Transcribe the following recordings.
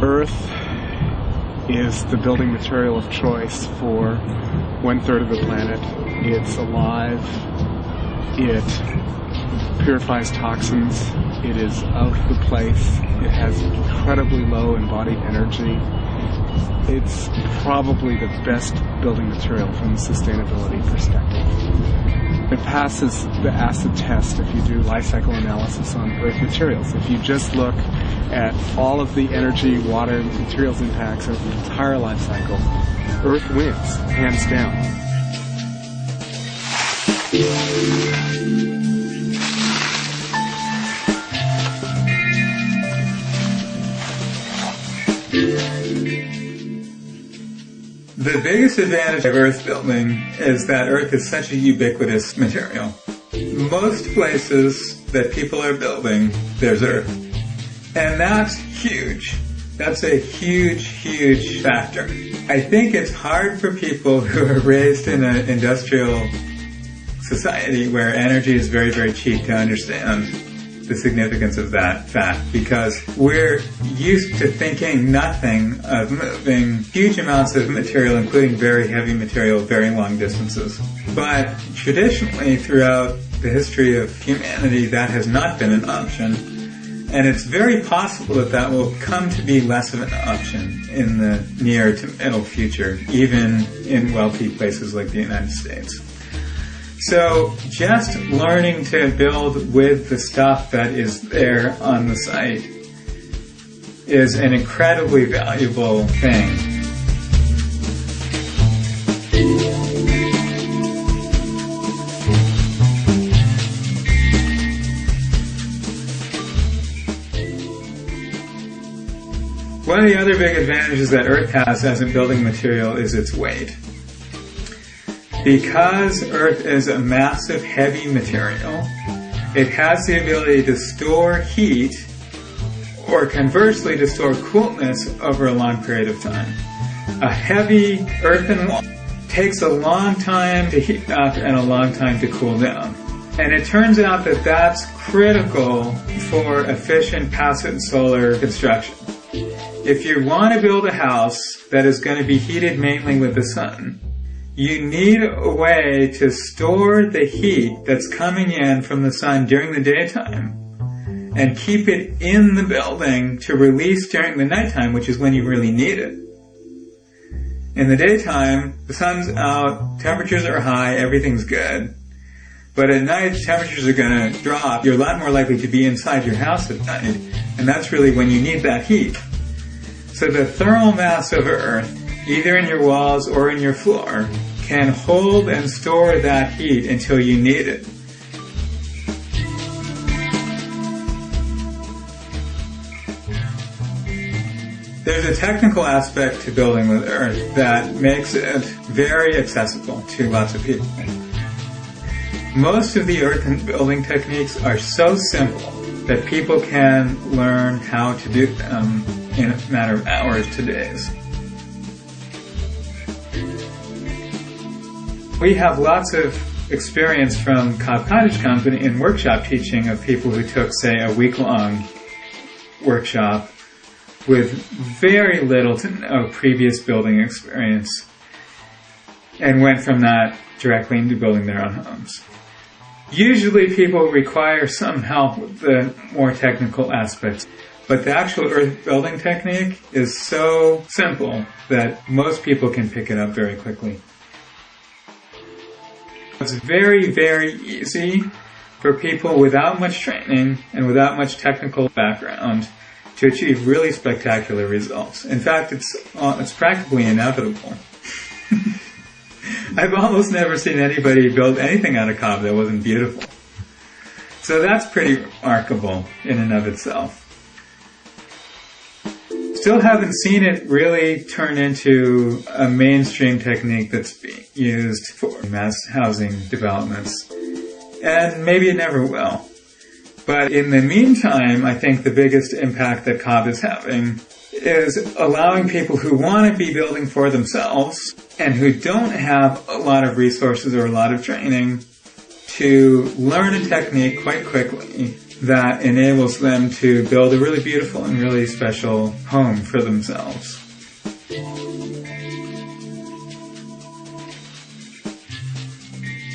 Earth is the building material of choice for 1/3 of the planet. It's alive, it purifies toxins, it is of the place, it has incredibly low embodied energy. It's probably the best building material from a sustainability perspective. It passes the acid test if you do life cycle analysis on Earth materials. If you just look at all of the energy, water, and materials impacts of the entire life cycle, Earth wins, hands down. The biggest advantage of earth building is that earth is such a ubiquitous material. Most places that people are building, there's earth. And that's huge. That's a huge, huge factor. I think it's hard for people who are raised in an industrial society where energy is very, very cheap to understand the significance of that fact, because we're used to thinking nothing of moving huge amounts of material, including very heavy material, very long distances. But traditionally, throughout the history of humanity, that has not been an option. And it's very possible that that will come to be less of an option in the near to middle future, even in wealthy places like the United States. So just learning to build with the stuff that is there on the site is an incredibly valuable thing. One of the other big advantages that Earth has as a building material is its weight. Because Earth is a massive, heavy material, it has the ability to store heat, or conversely to store coolness over a long period of time. A heavy earthen wall takes a long time to heat up and a long time to cool down. And it turns out that that's critical for efficient passive solar construction. If you want to build a house that is going to be heated mainly with the sun, you need a way to store the heat that's coming in from the sun during the daytime and keep it in the building to release during the nighttime, which is when you really need it. In the daytime, the sun's out, temperatures are high, everything's good. But at night, temperatures are going to drop. You're a lot more likely to be inside your house at night, and that's really when you need that heat. So the thermal mass of Earth, either in your walls or in your floor, can hold and store that heat until you need it. There's a technical aspect to building with Earth that makes it very accessible to lots of people. Most of the earthen building techniques are so simple that people can learn how to do them in a matter of hours to days. We have lots of experience from Cobb Cottage Company in workshop teaching of people who took, say, a week-long workshop with very little to no previous building experience and went from that directly into building their own homes. Usually people require some help with the more technical aspects, but the actual earth building technique is so simple that most people can pick it up very quickly. It's very, very easy for people without much training and without much technical background to achieve really spectacular results. In fact, it's practically inevitable. I've almost never seen anybody build anything out of Cobb that wasn't beautiful. So that's pretty remarkable in and of itself. Still haven't seen it really turn into a mainstream technique that's being used for mass housing developments. And maybe it never will. But in the meantime, I think the biggest impact that COB is having is allowing people who want to be building for themselves and who don't have a lot of resources or a lot of training to learn a technique quite quickly that enables them to build a really beautiful and really special home for themselves.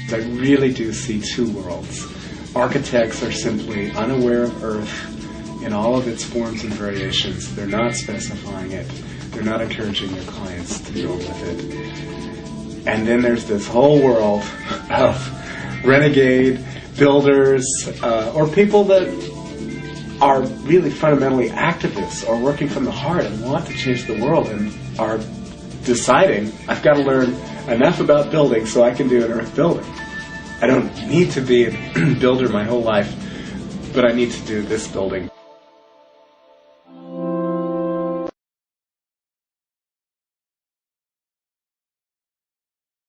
I really do see two worlds. Architects are simply unaware of Earth in all of its forms and variations. They're not specifying it. They're not encouraging their clients to build with it. And then there's this whole world of renegade builders or people that are really fundamentally activists or working from the heart and want to change the world and are deciding, I've got to learn enough about building so I can do an Earth building. I don't need to be a builder my whole life, but I need to do this building.